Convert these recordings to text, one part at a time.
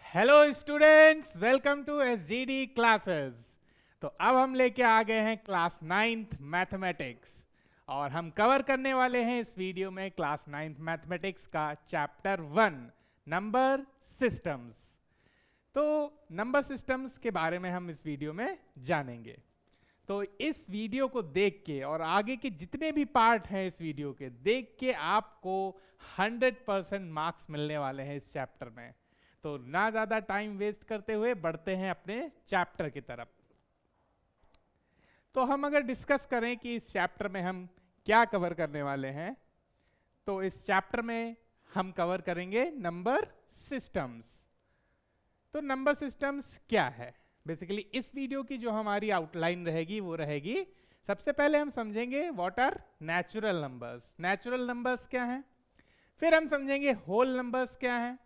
Hello students, welcome to SGD classes. तो अब हम लेके आ गए हैं क्लास 9th मैथमेटिक्स और हम कवर करने वाले हैं इस वीडियो में क्लास 9th मैथमेटिक्स का चैप्टर 1 नंबर सिस्टम्स। तो नंबर सिस्टम्स के बारे में हम इस वीडियो में जानेंगे। तो इस वीडियो को देख के और आगे के जितने भी पार्ट हैं इस वीडियो के देख के आपको 100% मार्क्स मिलने वाले हैं इस चैप्टर में। तो ना ज्यादा टाइम वेस्ट करते हुए बढ़ते हैं अपने चैप्टर की तरफ। तो हम अगर डिस्कस करें कि इस चैप्टर में हम क्या कवर करने वाले हैं, तो इस चैप्टर में हम कवर करेंगे नंबर सिस्टम्स। तो नंबर सिस्टम्स क्या है? बेसिकली इस वीडियो की जो हमारी आउटलाइन रहेगी वो रहेगी, सबसे पहले हम समझेंगे what are natural numbers. Natural numbers क्या हैं? फिर हम समझेंगे होल नंबर्स क्या हैं,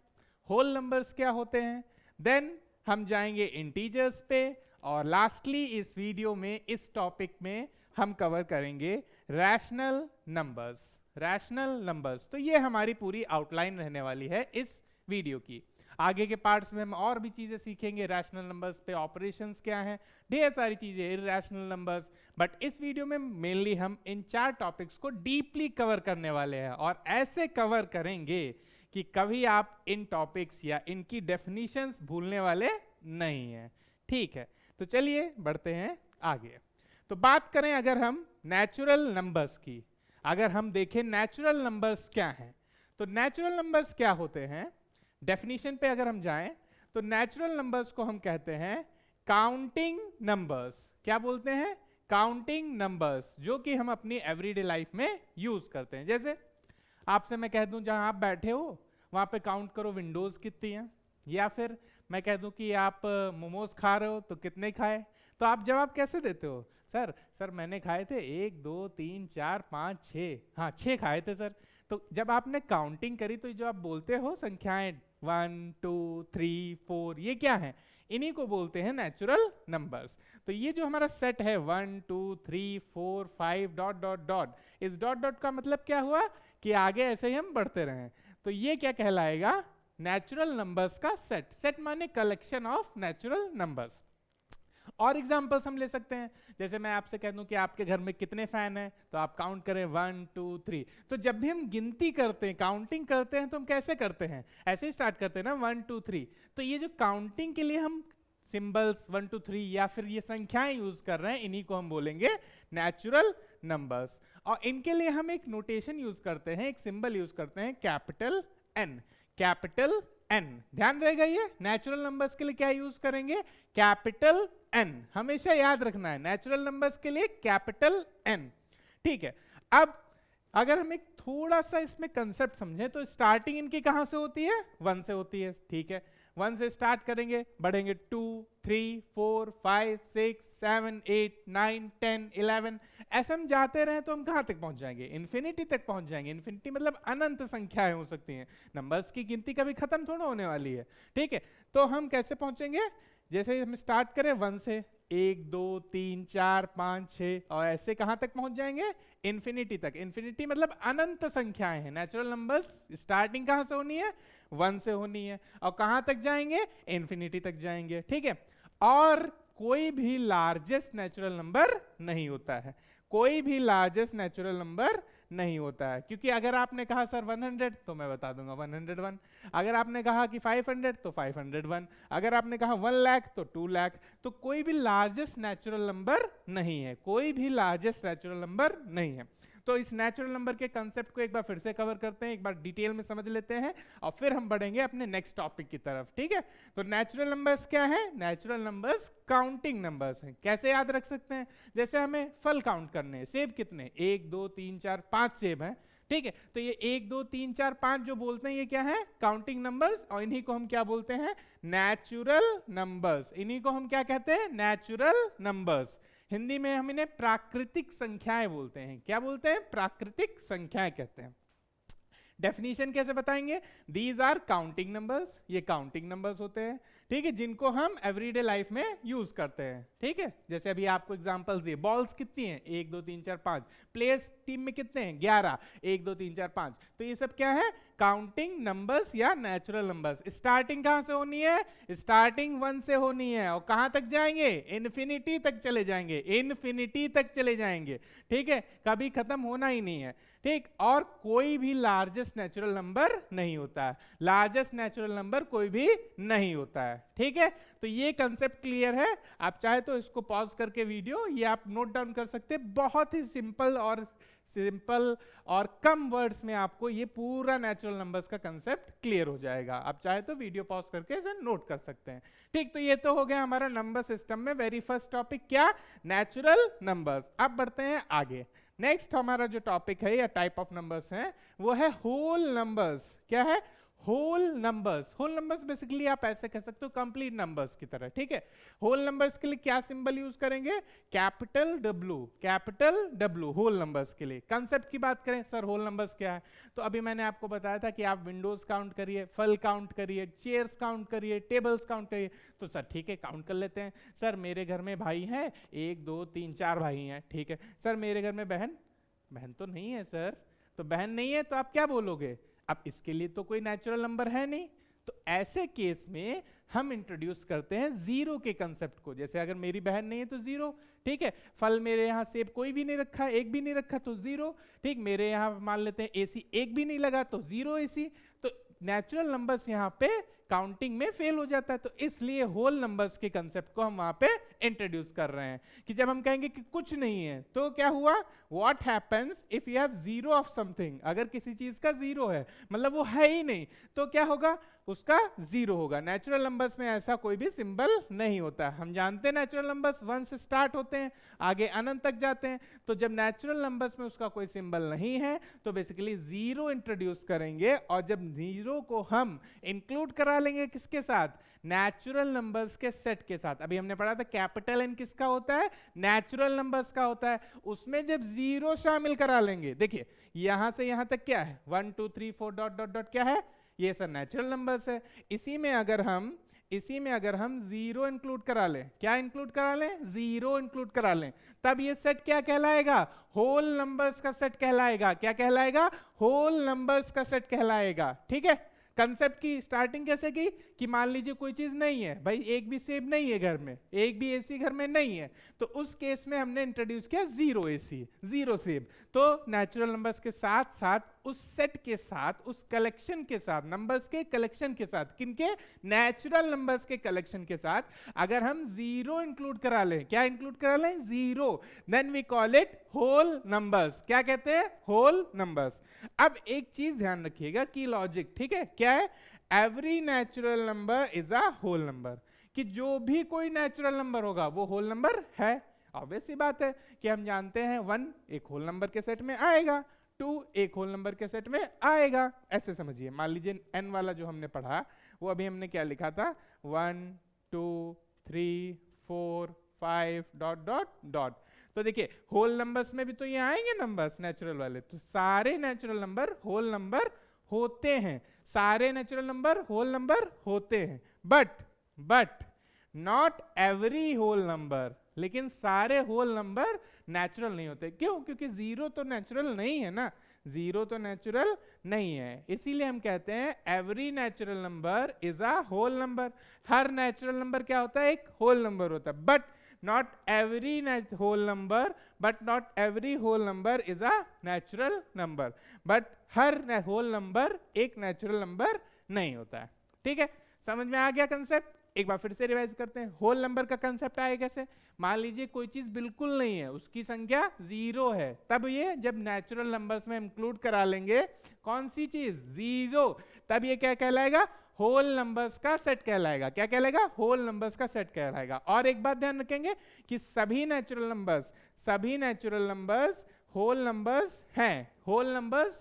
होल नंबर्स क्या होते हैं। देन हम जाएंगे इंटीजर्स पे और लास्टली इस वीडियो में इस टॉपिक में हम कवर करेंगे रैशनल नंबर्स। रैशनल नंबर्स, तो ये हमारी पूरी आउटलाइन रहने वाली है इस वीडियो की। आगे के पार्ट्स में हम और भी चीजें सीखेंगे, रैशनल नंबर्स पे ऑपरेशंस क्या हैं, ढेर सारी चीजें, इरैशनल नंबर्स। बट इस वीडियो में मेनली हम इन 4 टॉपिक्स को डीपली कवर करने वाले हैं और ऐसे कवर करेंगे कि कभी आप इन टॉपिक्स या इनकी डेफिनेशंस भूलने वाले नहीं हैं। ठीक है, तो चलिए बढ़ते हैं आगे। तो बात करें अगर हम नेचुरल नंबर्स की, अगर हम देखें नेचुरल नंबर्स क्या हैं, तो नेचुरल नंबर्स क्या होते हैं, डेफिनेशन पे अगर हम जाएं तो नेचुरल नंबर्स को हम कहते हैं काउंटिंग नंबर्स। क्या बोलते हैं? काउंटिंग नंबर्स, जो कि हम अपनी एवरीडे लाइफ में यूज करते हैं। जैसे आपसे मैं कह दूं जहां आप बैठे हो वहां पे काउंट करो विंडोज कितनी हैं, या फिर मैं कह दूं कि आप मोमोज खा रहे हो तो कितने खाए, तो आप जवाब कैसे देते हो? सर सर मैंने खाए थे 1 2 3 4 5 6, हाँ 6 खाए थे सर। तो जब आपने काउंटिंग करी तो जो आप बोलते हो संख्याएं 1 2 3 4, ये क्या है? इन्हीं को बोलते हैं नेचुरल नंबर्स। तो ये जो हमारा सेट है 1 2 3 4 5 डॉट डॉट डॉट, इस डॉट डॉट का मतलब क्या हुआ कि आगे ऐसे ही हम बढ़ते रहें। तो ये क्या कहलाएगा? नेचुरल नंबर्स का सेट। सेट माने कलेक्शन ऑफ नेचुरल नंबर्स। और एग्जांपल्स हम ले सकते हैं, जैसे मैं आपसे कह दूं कि आपके घर में कितने फैन हैं, तो आप काउंट करें 1 2 3। तो जब भी हम गिनती करते हैं, काउंटिंग करते हैं, तो हम कैसे करते हैं? ऐसे ही स्टार्ट करते हैं ना, 1 2 3। तो ये जो काउंटिंग के लिए हम सिंबल्स 1 2 3 या फिर ये संख्याएं यूज कर रहे हैं, इन्हीं को हम बोलेंगे नेचुरल नंबर्स। और इनके लिए हम एक नोटेशन यूज करते हैं, एक सिंबल यूज करते हैं कैपिटल एन। कैपिटल एन, ध्यान रहेगा, ये नेचुरल नंबर्स के लिए क्या यूज करेंगे? Capital N. हमेशा याद रखना है नेचुरल नंबर्स के लिए कैपिटल एन। ठीक है, अब अगर हम एक थोड़ा सा इसमें कंसेप्ट समझें तो स्टार्टिंग इनकी कहां से होती है? 1 से होती है। ठीक है, 1 से स्टार्ट करेंगे, बढ़ेंगे 2 3 4 5 6 7 8 9 10 11, ऐसे हम जाते रहे तो हम कहां तक पहुंच जाएंगे? इन्फिनिटी तक पहुंच जाएंगे। इन्फिनिटी मतलब अनंत संख्याएं हो सकती हैं, नंबर्स की गिनती कभी खत्म थोड़ा होने वाली है। ठीक है, तो हम कैसे पहुंचेंगे? जैसे हम स्टार्ट करें 1 से, 1 2 3 4 5 6 और ऐसे कहां तक पहुंच जाएंगे? इन्फिनिटी तक। इन्फिनिटी मतलब अनंत संख्याएं हैं। नेचुरल नंबर्स स्टार्टिंग कहां से होनी है? 1 से होनी है, और कहां तक जाएंगे? इन्फिनिटी तक जाएंगे। ठीक है, और कोई भी लार्जेस्ट नेचुरल नंबर नहीं होता है, कोई भी लार्जेस्ट नेचुरल नंबर नहीं होता है। क्योंकि अगर आपने कहा सर 100, तो मैं बता दूंगा 101। अगर आपने कहा कि 500 तो 501। अगर आपने कहा 1 लाख तो 2 लाख। तो कोई भी लार्जेस्ट नेचुरल नंबर नहीं है, कोई भी लार्जेस्ट नेचुरल नंबर नहीं है। तो इस नेचुरल नंबर के कंसेप्ट को एक बार फिर से कवर करते हैं, एक बार डिटेल में समझ लेते हैं और फिर हम बढ़ेंगे अपने नेक्स्ट टॉपिक की तरफ। ठीक है, तो नेचुरल नंबर्स क्या है? नेचुरल नंबर्स काउंटिंग नंबर्स हैं। कैसे याद रख सकते हैं? जैसे हमें फल काउंट करने हैं, सेब कितने? 1 2 3 4 5 सेब हैं। ठीक है, तो ये 1 2 3 4 5 जो बोलते हैं ये क्या है? काउंटिंग नंबर्स, और इन्हीं को हम क्या बोलते हैं? Natural numbers. इन्हीं को हम क्या कहते हैं? Natural numbers. हिंदी में हम इन्हें प्राकृतिक संख्याएं बोलते हैं। क्या बोलते हैं? प्राकृतिक संख्याएं कहते हैं। डेफिनेशन कैसे बताएंगे? दीज आर काउंटिंग नंबर्स, ये काउंटिंग नंबर्स होते हैं। ठीक है, जिनको हम एवरीडे लाइफ में यूज करते हैं। ठीक है, जैसे अभी आपको एग्जांपल्स दिए, बॉल्स कितनी हैं, 1 2 3 4 5, प्लेयर्स टीम में कितने हैं, 11, 1 2 3 4 5। तो ये सब क्या है, काउंटिंग नंबर्स या नेचुरल नंबर्स। स्टार्टिंग कहां से होनी है, स्टार्टिंग 1 से होनी है, और कहां तक जाएंगे, इन्फिनिटी तक चले जाएंगे, इन्फिनिटी तक चले जाएंगे। ठीक है, कभी खत्म होना ही नहीं है। ठीक, और कोई भी लार्जेस्ट नेचुरल नंबर नहीं होता है, लार्जेस्ट नेचुरल नंबर कोई भी नहीं होता है। ठीक है, तो ये कंसेप्ट क्लियर है। आप चाहे तो इसको पॉज करके वीडियो ये आप नोट डाउन कर सकते हैं। बहुत ही सिंपल और कम वर्ड्स में आपको ये पूरा नेचुरल नंबर्स का कंसेप्ट क्लियर हो जाएगा। आप चाहे तो वीडियो पॉज करके इसे नोट कर सकते हैं। ठीक, तो ये तो हो गया हमारा नंबर सिस्टम में वेरी फर्स्ट टॉपिक, क्या, नेचुरल नंबर्स। अब बढ़ते हैं आगे। नेक्स्ट हमारा जो टॉपिक है या टाइप ऑफ नंबर्स है वो है होल नंबर्स। क्या है, whole numbers. Whole numbers basically आप ऐसे कह सकते हो कंप्लीट नंबर्स की तरह। ठीक है, होल नंबर्स के लिए क्या सिंबल यूज करेंगे, कैपिटल डब्ल्यू होल नंबर्स के लिए। कंसेप्ट की बात करें, सर होल नंबर्स क्या है, तो अभी मैंने आपको बताया था कि आप विंडोज काउंट करिए, फल काउंट करिए, चेयर्स काउंट करिए, टेबल्स काउंट करिए। तो सर ठीक है, काउंट कर लेते हैं। सर मेरे घर में भाई हैं 1 2 3 4 भाई हैं। ठीक है, सर मेरे घर में बहन तो नहीं है सर, तो बहन नहीं है तो आप क्या बोलोगे, अब इसके लिए तो कोई नेचुरल नंबर है नहीं। तो ऐसे केस में हम इंट्रोड्यूस करते हैं जीरो के कंसेप्ट को। जैसे अगर मेरी बहन नहीं है तो जीरो। ठीक है, फल मेरे यहाँ सेब कोई भी नहीं रखा, एक भी नहीं रखा तो जीरो। ठीक, मेरे यहाँ मान लेते हैं एसी एक भी नहीं लगा तो जीरो एसी। तो नेचुरल नंबर्स यहाँ पे काउंटिंग में फेल हो जाता है। तो इसलिए होल नंबर्स के कंसेप्ट को हम वहां पे इंट्रोड्यूस कर रहे हैं कि जब हम कहेंगे कि कुछ नहीं है तो क्या हुआ, what happens if you have zero of something. अगर किसी चीज का जीरो है मतलब वो है ही नहीं, तो क्या होगा, उसका जीरो होगा। नेचुरल नंबर्स में ऐसा कोई भी सिंबल नहीं होता। हम जानते हैं नेचुरल नंबर्स 1 से स्टार्ट होते हैं, आगे अनंत तक जाते हैं। तो जब नेचुरल नंबर्स में उसका कोई सिंबल नहीं है तो बेसिकली जीरो इंट्रोड्यूस करेंगे। और जब जीरो को हम इंक्लूड करा लेंगे किसके साथ, नेचुरल नंबर्स के सेट के साथ। अभी हमने पढ़ा था कैपिटल एन किसका होता है, नेचुरल नंबर्स का होता है। उसमें जब जीरो शामिल करा लेंगे, देखिए यहां से यहां तक क्या है, 1 2 3 4 डॉट डॉट डॉट, क्या है, ये सर नेचुरल नंबर्स है। इसी में अगर हम जीरो इंक्लूड करा लें, क्या इंक्लूड करा लें, जीरो इंक्लूड करा लें, तब ये सेट क्या कहलाएगा, होल नंबर्स का सेट कहलाएगा। क्या कहलाएगा, होल नंबर्स का सेट कहलाएगा। ठीक है, कंसेप्ट की स्टार्टिंग कैसे की कि मान लीजिए कोई चीज नहीं है भाई, एक भी सेब नहीं है घर में, एक भी एसी घर में नहीं है, तो उस केस में हमने इंट्रोड्यूस किया जीरो एसी, जीरो सेब। तो नेचुरल नंबर्स के साथ साथ उस सेट के साथ, उस कलेक्शन के साथ, नंबर्स के कलेक्शन के साथ, किनके, नेचुरल नंबर्स के कलेक्शन के साथ अगर हम जीरो इंक्लूड करा लें, क्या इंक्लूड करा लें, zero, then we call it whole numbers. क्या कहते हैं, होल नंबर्स। अब एक चीज ध्यान रखिएगा की लॉजिक, ठीक है, क्या है, every natural number is a whole number, कि जो भी कोई नेचुरल नंबर होगा वो होल नंबर है। ऑब्वियस सी बात है कि हम जानते हैं 1 एक होल नंबर के सेट में आएगा, 2 एक होल नंबर के सेट में आएगा। ऐसे समझिए, मान लीजिए n वाला जो हमने पढ़ा वो अभी हमने क्या लिखा था, 1 2 3 4 5 डॉट डॉट डॉट। तो देखिए होल नंबर्स में भी तो ये आएंगे नंबर्स नेचुरल वाले, तो सारे नेचुरल नंबर होल नंबर होते हैं, सारे नेचुरल नंबर होल नंबर होते हैं। But not every whole number, लेकिन सारे होल नंबर नेचुरल नहीं होते। क्यों, क्योंकि जीरो तो नेचुरल नहीं है ना, जीरो तो नेचुरल नहीं है। इसीलिए हम कहते हैं every natural number is a whole number. हर नेचुरल नंबर क्या होता है, एक होल नंबर होता है। But not every whole number, but not every whole number is a natural number, but her whole number एक natural number नहीं होता है। ठीक है, समझ में आ गया कंसेप्ट। एक बार फिर से रिवाइज करते हैं, होल नंबर का कंसेप्ट आए कैसे, मान लीजिए कोई चीज बिल्कुल नहीं है, उसकी संख्या जीरो है, तब ये जब नेचुरल नंबर्स में इंक्लूड करा लेंगे कौन सी चीज, जीरो, तब ये क्या कहलाएगा, होल नंबर्स का सेट कहलाएगा। क्या कहलाएगा, होल नंबर्स का सेट कहलाएगा। और एक बात ध्यान रखेंगे कि सभी नेचुरल नंबर्स होल नंबर्स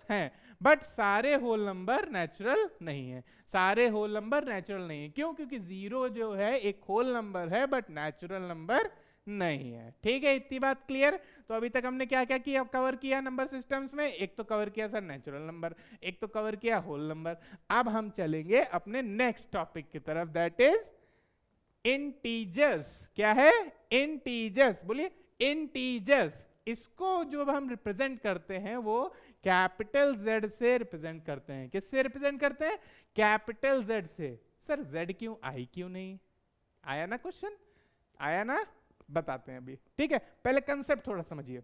हैं, बट सारे होल नंबर नेचुरल नहीं है, सारे होल नंबर नेचुरल नहीं है। क्यों, क्योंकि जीरो जो है एक होल नंबर है बट नेचुरल नंबर नहीं है। ठीक है, इतनी बात क्लियर। तो अभी तक हमने क्या क्या किया, कवर किया नंबर सिस्टम्स में, एक तो कवर किया सर नेचुरल नंबर, एक तो कवर किया होल नंबर। अब हम चलेंगे अपने नेक्स्ट टॉपिक की तरफ, दैट इज इंटीजर्स क्या है? इंटीजर्स, बोलिए इंटीजर्स। इसको जो हम रिप्रेजेंट करते हैं वो कैपिटल Z से रिप्रेजेंट करते हैं। किससे रिप्रेजेंट करते हैं? कैपिटल Z से। सर Z क्यों, I क्यों नहीं? आया ना क्वेश्चन, आया ना? बताते हैं अभी, ठीक है। पहले कंसेप्ट थोड़ा समझिए।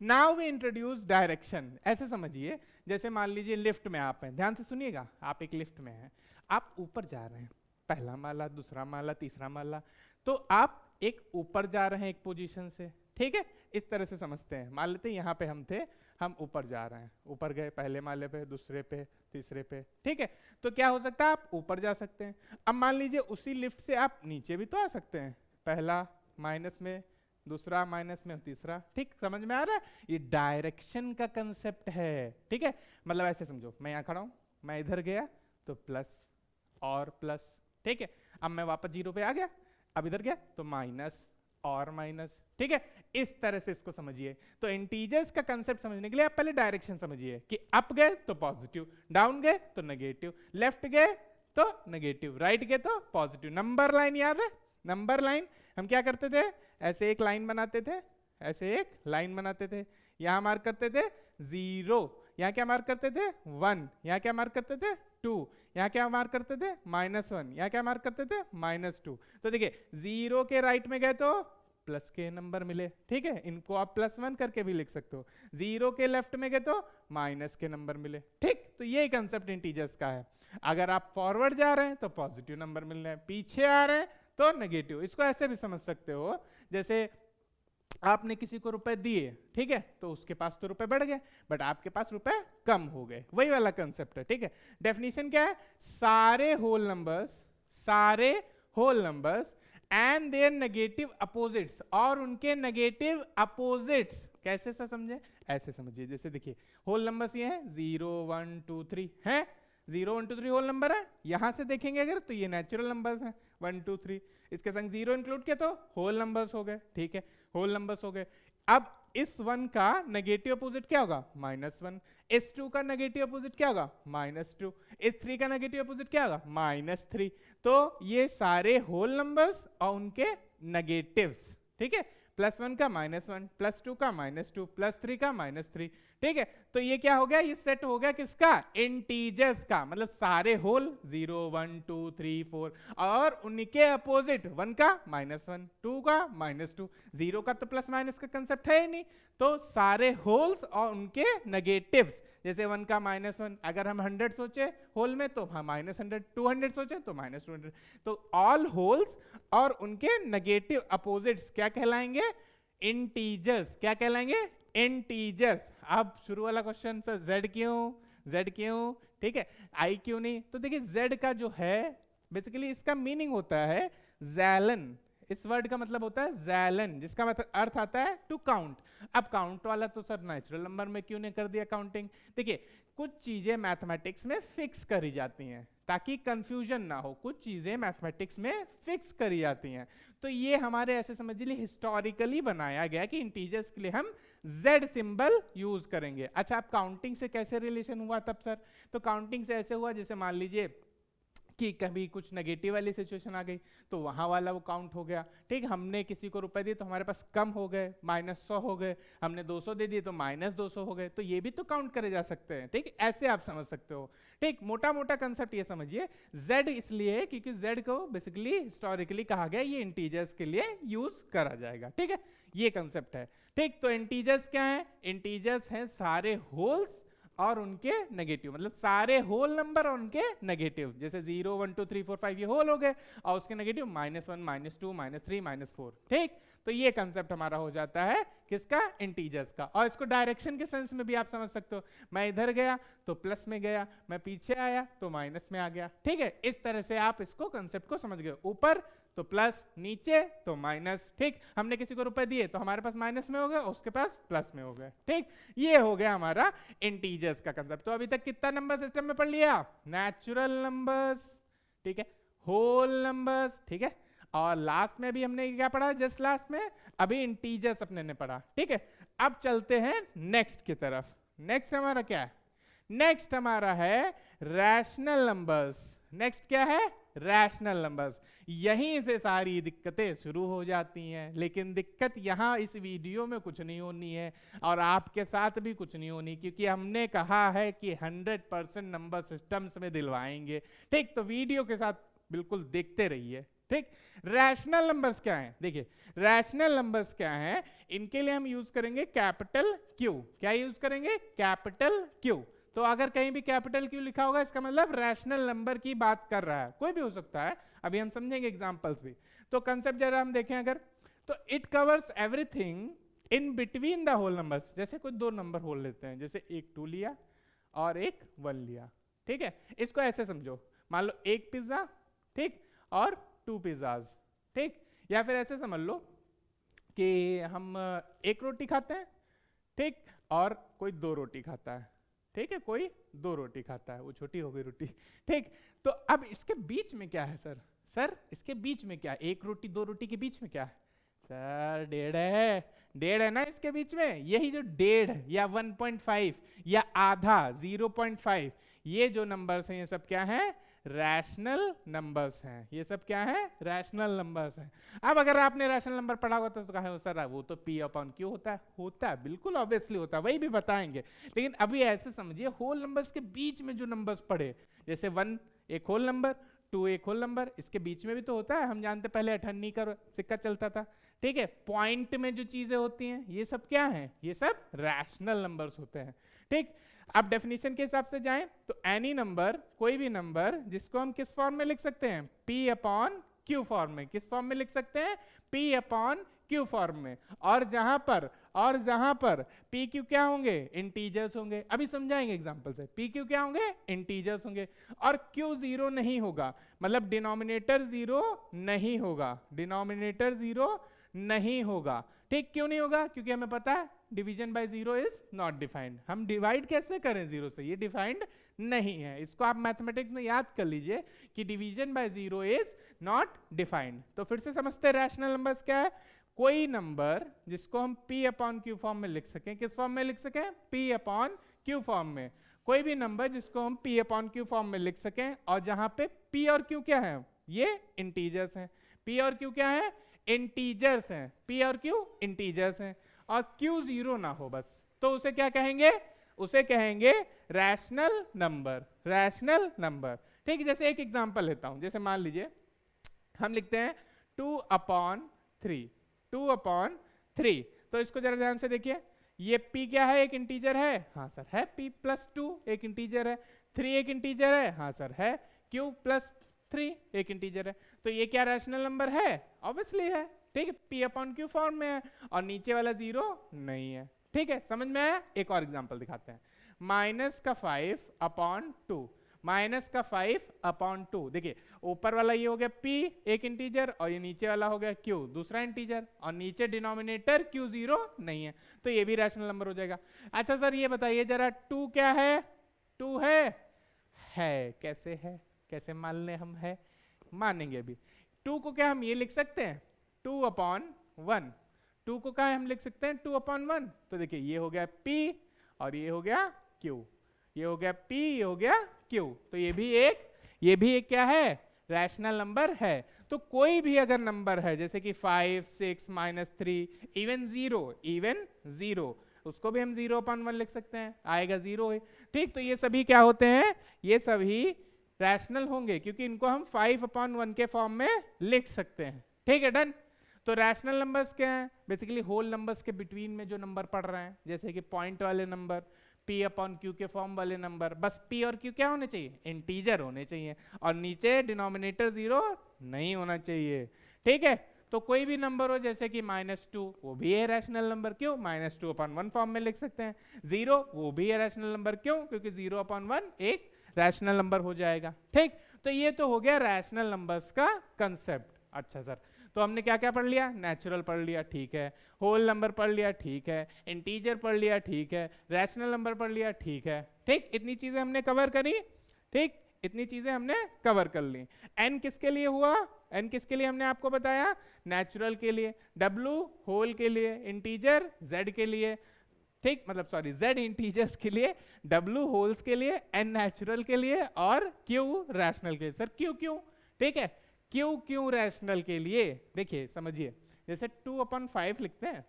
Now we introduce direction. ऐसे समझिए, जैसे मान लीजिए लिफ्ट में आप हैं, ध्यान से सुनिएगा, आप एक लिफ्ट में हैं, आप ऊपर जा रहे हैं, पहला माला, दूसरा माला, तीसरा माला, तो आप एक ऊपर जा रहे हैं एक पोजीशन से, ठीक है। इस तरह से समझते हैं। मान लेते हैं यहाँ पे हम थे, हम ऊपर जा रहे हैं, ऊपर गए पहले माले पे, दूसरे पे, तीसरे पे, ठीक है। तो क्या हो सकता है, आप ऊपर जा सकते हैं। अब मान लीजिए उसी लिफ्ट से आप नीचे भी तो आ सकते हैं, पहला माइनस में, दूसरा माइनस में, तीसरा, ठीक। समझ में आ रहा है? ये डायरेक्शन का कंसेप्ट है, ठीक है। मतलब ऐसे समझो, मैं यहाँ खड़ा हूँ, मैं इधर गया तो प्लस और प्लस, ठीक है। अब मैं वापस 0 पे आ गया, अब इधर गया तो माइनस और माइनस, ठीक है। इस तरह से इसको समझिए। तो इंटीजर्स का कंसेप्ट समझने के लिए आप पहले डायरेक्शन समझिए कि अप गए तो पॉजिटिव, डाउन गए तो नेगेटिव, लेफ्ट गए तो नेगेटिव, राइट गए तो पॉजिटिव। नंबर लाइन याद है? नंबर लाइन हम क्या करते थे? ऐसे एक लाइन बनाते थे, ऐसे एक लाइन बनाते थे, यहां मार्क करते थे 0, यहां क्या मार्क करते थे 1, यहां क्या मार्क करते थे 2, यहां क्या मार्क करते थे -1, यहां क्या मार्क करते थे -2। तो देखिए 0 के राइट में गए तो प्लस के नंबर मिले, ठीक है। इनको आप +1 करके भी लिख सकते हो। 0 के लेफ्ट में गए तो माइनस के नंबर मिले, ठीक। तो ये कंसेप्ट इंटीजर्स का है। अगर आप फॉरवर्ड जा रहे हैं तो पॉजिटिव नंबर मिल रहे हैं, पीछे आ रहे हैं तो नेगेटिव। इसको ऐसे भी समझ सकते हो, जैसे आपने किसी को रुपए दिए, ठीक है, तो उसके पास तो रुपए बढ़ गए, बट आपके पास रुपए कम हो गए, वही वाला कंसेप्ट है, ठीक है। डेफिनेशन क्या है? सारे whole numbers and their negative opposites, और उनके नेगेटिव अपोजिट्स। कैसे सा समझे? ऐसे समझिए, जैसे देखिए होल नंबर्स ये हैं 0 1 2 3 है, 0 1 2 3 होल नंबर है। यहां से देखेंगे अगर तो ये नेचुरल नंबर्स हैं 1 2 3, इसके संग 0 इंक्लूड किया तो होल नंबर्स हो गए, ठीक है, होल नंबर्स हो गए। अब इस 1 का नेगेटिव अपोजिट क्या होगा? -1। इस 2 का नेगेटिव अपोजिट क्या होगा? -2। इस 3 का नेगेटिव अपोजिट क्या होगा? -3। तो ये सारे होल नंबर्स और उनके नेगेटिव्स, ठीक है। +1 का -1, +2 का -2, +3 का -3, ठीक है। तो ये क्या हो गया? ये सेट हो गया किसका? इंटीजर्स का। मतलब सारे होल 0 1 2 3 4 और उनके अपोजिट 1 का -1, 2 का -2, 0 का तो प्लस माइनस का कंसेप्ट है ही नहीं, तो सारे होल्स और उनके नेगेटिव्स। जैसे 1 का -1, अगर हम 100 सोचे होल में तो हम -100, 200 सोचे तो -200। तो ऑल होल्स और उनके नेगेटिव अपोजिट्स क्या कहलाएंगे? इंटीजर्स। क्या कहलाएंगे? इंटीजर्स। अब शुरू वाला क्वेश्चन, सर z क्यों, ठीक है, i क्यों नहीं? तो देखिए z का जो है बेसिकली इसका मीनिंग होता है ज़ैलन। इस वर्ड का मतलब होता है ज़ैलन, जिसका मतलब अर्थ आता है टू काउंट। अब काउंट वाला तो सर नेचुरल नंबर में क्यों नहीं कर दिया काउंटिंग? देखिए कुछ चीजें मैथमेटिक्स में फिक्स करी जाती हैं ताकि कंफ्यूजन ना हो, कुछ चीजें मैथमेटिक्स में फिक्स करी जाती हैं। तो ये हमारे ऐसे समझ लीजिए हिस्टोरिकली बनाया गया कि इंटीजर्स के लिए हम Z सिंबल यूज करेंगे। अच्छा, आप काउंटिंग से कैसे रिलेशन हुआ तब सर? तो काउंटिंग से ऐसे हुआ, जैसे मान लीजिए कि कभी कुछ नेगेटिव वाली सिचुएशन आ गई तो वहां वाला वो काउंट हो गया, ठीक। हमने किसी को रुपए दिए तो हमारे पास कम हो गए, -100 हो गए, हमने 200 दे दिए तो -200 हो गए, तो ये भी तो काउंट करे जा सकते हैं, ठीक। ऐसे आप समझ सकते हो, ठीक। मोटा मोटा कंसेप्ट ये समझिए, Z इसलिए क्योंकि Z को बेसिकली हिस्टोरिकली कहा गया ये इंटीजर्स के लिए यूज करा जाएगा, ठीक है, ये कंसेप्ट है, ठीक। तो इंटीजर्स क्या है? इंटीजर्स हैं सारे होल्स और उनके नेगेटिव, मतलब सारे होल नंबर और उनके नेगेटिव। जैसे 0 1 2 3 4 5 ये होल हो गए और उसके नेगेटिव -1 -2 -3 -4, ठीक। तो ये कंसेप्ट हमारा हो जाता है किसका? इंटीजर्स का। और इसको डायरेक्शन के सेंस में भी आप समझ सकते हो, मैं इधर गया तो प्लस में गया, मैं पीछे आया तो माइनस में आ गया, ठीक है। इस तरह से आप इसको कंसेप्ट को समझ गए, ऊपर तो प्लस, नीचे तो माइनस, ठीक। हमने किसी को रुपए दिए तो हमारे पास माइनस में हो गए, उसके पास प्लस में हो गए, ठीक। ये हो गया हमारा इंटीजर्स का कंसेप्ट। तो अभी तक कितना नंबर सिस्टम में पढ़ लिया? नेचुरल नंबर्स, ठीक है, होल नंबर्स, ठीक है, और लास्ट में भी हमने क्या पढ़ा? जस्ट लास्ट में अभी इंटीजर्स अपने ने पढ़ा, ठीक है। अब चलते हैं नेक्स्ट की तरफ। नेक्स्ट हमारा क्या है? नेक्स्ट हमारा है रैशनल नंबर्स। नेक्स्ट क्या है? Rational numbers. यहीं से सारी दिक्कतें शुरू हो जाती हैं। लेकिन दिक्कत यहाँ इस वीडियो में कुछ नहीं होनी है और आपके साथ भी कुछ नहीं होनी, क्योंकि हमने कहा है कि 100% नंबर सिस्टम्स में दिलवाएंगे। ठीक, तो वीडियो के साथ बिल्कुल देखते रहिए। ठीक, रैशनल नंबर्स क्या हैं? देखिए रैशनल नंबर्स क्या हैं, इनके लिए हम यूज करेंगे कैपिटल क्यू। क्या यूज करेंगे? Capital Q. तो अगर कहीं भी कैपिटल क्यू लिखा होगा इसका मतलब रैशनल नंबर की बात कर रहा है, कोई भी हो सकता है, अभी हम समझेंगे एग्जांपल्स भी। तो कंसेप्ट जरा हम देखें अगर, तो it covers everything in between the whole numbers. जैसे कोई दो नंबर होल लेते हैं, जैसे एक 2 लिया और एक 1 लिया, ठीक है, इसको ऐसे समझो, मान लो एक पिज्जा, ठीक, और 2 पिज्जाज, ठीक, या फिर ऐसे समझ लो कि हम एक रोटी खाते हैं, ठीक, और कोई 2 रोटी खाता है, ठीक है, कोई 2 रोटी खाता है, वो छोटी हो गई रोटी, ठीक। तो अब इसके बीच में क्या है सर? सर इसके बीच में क्या? एक रोटी 2 रोटी के बीच में क्या है सर? डेढ़ है, डेढ़ है ना इसके बीच में। यही जो डेढ़ या 1.5 या आधा 0.5, ये जो नंबर्स हैं ये सब क्या है? रैशनल नंबर्स हैं। ये सब क्या है? रैशनल नंबर्स हैं। अब अगर आपने रैशनल नंबर पढ़ा होगा तो कहा सर वो तो P अपॉन Q होता है। होता है, बिल्कुल ऑब्वियसली होता है, वही भी बताएंगे। लेकिन अभी ऐसे समझिए, होल नंबर्स के बीच में जो नंबर्स पढ़े, जैसे 1 एक होल नंबर, 2 एक होल नंबर, इसके बीच में भी तो होता है। हम जानते पहले अठन्नी का सिक्का चलता था, ठीक है। पॉइंट में जो चीजें होती हैं ये सब क्या है? ये सब रैशनल नंबर्स होते हैं, ठीक। अब डेफिनेशन के हिसाब से जाएं तो एनी नंबर, कोई भी नंबर जिसको हम किस फॉर्म में लिख सकते हैं? P अपॉन Q फॉर्म में। किस फॉर्म में लिख सकते हैं? P अपॉन Q फॉर्म में। और जहां पर P Q क्या होंगे? इंटीजर्स होंगे। अभी समझाएंगे एग्जांपल से। P Q क्या होंगे? इंटीजर्स होंगे। और Q 0 नहीं होगा, मतलब डिनोमिनेटर 0 नहीं होगा, डिनोमिनेटर 0 नहीं होगा, ठीक। क्यों नहीं होगा? क्योंकि हमें पता है division bye 0 is not defined. हम डिवाइड कैसे करें 0 से? ये डिफाइंड नहीं है। इसको आप मैथमेटिक्स में याद कर लीजिए कि division bye 0 is not defined. तो फिर से समझते हैं रैशनल नंबर्स क्या है। कोई नंबर जिसको हम P अपॉन Q फॉर्म में लिख सकें। किस फॉर्म में लिख सकें? P अपॉन Q फॉर्म में। कोई भी नंबर जिसको हम P अपॉन Q फॉर्म में लिख सकें और जहां पे P और Q क्या है? ये इंटीजर्स हैं। P और Q क्या है? इंटीजर्स हैं। P और Q इंटीजर्स हैं और Q 0 ना हो बस, तो उसे क्या कहेंगे? उसे कहेंगे रैशनल नंबर। रैशनल नंबर, ठीक। जैसे एक एग्जांपल लेता हूं, जैसे मान लीजिए हम लिखते हैं 2 अपॉन 3, 2 अपॉन 3। तो इसको जरा ध्यान से देखिए, ये P क्या है? एक इंटीजर है, हाँ सर है। P प्लस 2 एक इंटीजर है। 3 एक इंटीजर है, हाँ सर है। Q प्लस 3 एक इंटीजर है। तो ये क्या रैशनल नंबर है? ऑब्वियसली है, ठीक है। P अपॉन Q फॉर्म में है और नीचे वाला 0 नहीं है, ठीक है। समझ में आया? एक और एग्जांपल दिखाते हैं। माइनस का 5 अपॉन 2, माइनस का 5 अपॉन 2। देखिए ऊपर वाला ये हो गया P एक इंटीजर और ये नीचे वाला हो गया Q दूसरा इंटीजर, और नीचे डिनोमिनेटर Q 0 नहीं है, तो ये भी रैशनल नंबर हो जाएगा। अच्छा सर ये बताइए जरा 2 क्या है? 2 है। कैसे है? कैसे मान ले? हम है मानेंगे अभी। 2 को क्या हम ये लिख सकते हैं? 2 अपॉन 1। 2 को क्या हम लिख सकते हैं? 2 अपॉन 1। तो देखिए ये हो गया P और ये हो गया Q, ये हो गया P, ये हो गया Q। तो ये भी एक क्या है? रैशनल नंबर है। तो कोई भी अगर नंबर है जैसे कि 5, 6, -3, इवन 0, उसको भी हम 0 अपॉन 1 लिख सकते हैं, आएगा 0 है, ठीक। तो ये सभी क्या होते हैं? ये सभी रैशनल होंगे क्योंकि इनको हम 5 अपॉन 1 के फॉर्म में लिख सकते हैं, ठीक है। डन। तो रैशनल नंबर्स क्या हैं? बेसिकली होल नंबर्स के बिटवीन में जो नंबर पढ़ रहे हैं, जैसे कि पॉइंट वाले नंबर, P अपॉन Q के फॉर्म वाले नंबर। बस P और Q क्या होने चाहिए? इंटीजर होने चाहिए और नीचे डिनोमिनेटर 0 नहीं होना चाहिए, ठीक है। तो कोई भी नंबर हो जैसे कि -2, वो भी है रैशनल नंबर। क्यों? -2 अपॉन 1 फॉर्म में लिख सकते हैं। 0 वो भी है रैशनल नंबर। क्यों? क्योंकि 0 अपॉन 1 एक रैशनल नंबर हो जाएगा, ठीक। तो ये तो हो गया रैशनल नंबर्स का कंसेप्ट। अच्छा सर, तो हमने क्या क्या पढ़ लिया? नेचुरल पढ़ लिया, ठीक है। होल नंबर पढ़ लिया, ठीक है। इंटीजर पढ़ लिया, ठीक है। रैशनल नंबर पढ़ लिया, ठीक है, ठीक। इतनी चीजें हमने कवर करी, ठीक। इतनी चीजें हमने कवर कर ली। n किसके लिए हुआ? n किसके लिए हमने आपको बताया? नेचुरल के लिए। W होल के लिए, इंटीजर z के लिए, ठीक, मतलब सॉरी z इंटीजर्स के लिए, W होल्स के लिए, n नेचुरल के लिए और Q रैशनल के लिए। सर क्यों? ठीक है। क्यों रैशनल के लिए देखिए समझिए, जैसे 2/5 लिखते हैं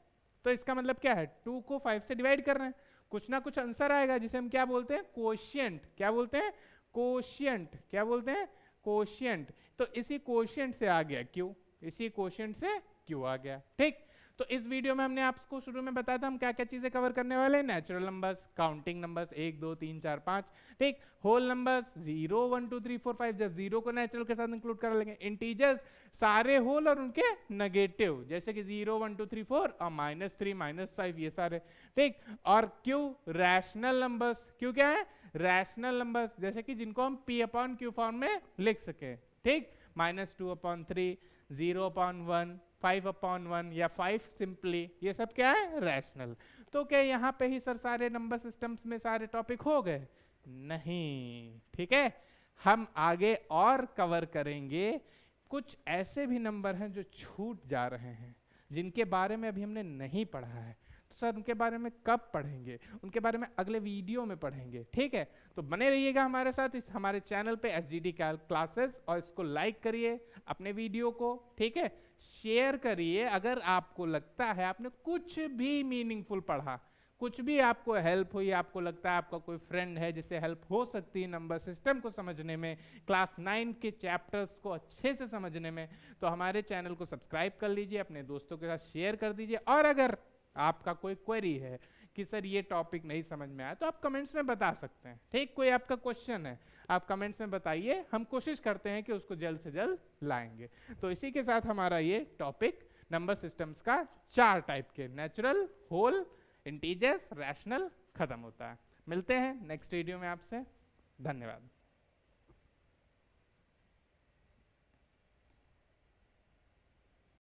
तो इसका मतलब क्या है, 2 को 5 से डिवाइड कर रहे हैं, कुछ ना कुछ आंसर आएगा जिसे हम क्या बोलते हैं, कोशिएंट। क्या बोलते हैं, कोशिएंट। क्या बोलते हैं, कोशिएंट। तो इसी कोशिएंट से आ गया क्यू, इसी कोशिएंट से क्यू आ गया। ठीक, तो इस वीडियो में हमने आपको शुरू में बताया था हम क्या क्या चीजें कवर करने वाले हैं, नेचुरल नंबर्स, काउंटिंग नंबर्स 1 2 3 4 5, ठीक, होल नंबर्स 0 1 2 3 4 5, जब 0 को नेचुरल के साथ इंक्लूड कर लेंगे, इंटीजर्स सारे होल और उनके नेगेटिव जैसे कि 0 1 2 3 4 और -3 -5 ये सारे, ठीक। और क्यू रैशनल नंबर्स, क्यू क्या है, रैशनल नंबर्स, जैसे कि जिनको हम P/Q फॉर्म में लिख सके, ठीक, -2/3, 0/1, 5/1 या 5 सिंपली, ये सब क्या है, रैशनल। तो क्या यहाँ पे ही सर सारे नंबर सिस्टम्स में सारे टॉपिक हो गए, नहीं, ठीक है। हम आगे और कवर करेंगे, कुछ ऐसे भी नंबर हैं जो छूट जा रहे हैं जिनके बारे में अभी हमने नहीं पढ़ा है, तो सर उनके बारे में कब पढ़ेंगे, उनके बारे में अगले वीडियो में पढ़ेंगे, ठीक है। तो बने रहिएगा हमारे साथ इस हमारे चैनल पे SGD कैल्क क्लासेस, और इसको लाइक करिए अपने वीडियो को, ठीक है, शेयर करिए। अगर आपको लगता है आपने कुछ भी मीनिंगफुल पढ़ा, कुछ भी आपको हेल्प हुई, आपको लगता है आपका कोई फ्रेंड है जिससे हेल्प हो सकती है नंबर सिस्टम को समझने में, क्लास 9 के चैप्टर्स को अच्छे से समझने में, तो हमारे चैनल को सब्सक्राइब कर लीजिए, अपने दोस्तों के साथ शेयर कर दीजिए। और अगर आपका कोई क्वेरी है कि सर ये टॉपिक नहीं समझ में आया, तो आप कमेंट्स में बता सकते हैं, ठीक। कोई आपका क्वेश्चन है आप कमेंट्स में बताइए, हम कोशिश करते हैं कि उसको जल्द से जल्द लाएंगे। तो इसी के साथ हमारा ये टॉपिक नंबर सिस्टम्स का 4 टाइप के, नेचुरल, होल, इंटीजर्स, रैशनल, खत्म होता है। मिलते हैं नेक्स्ट वीडियो में आपसे, धन्यवाद।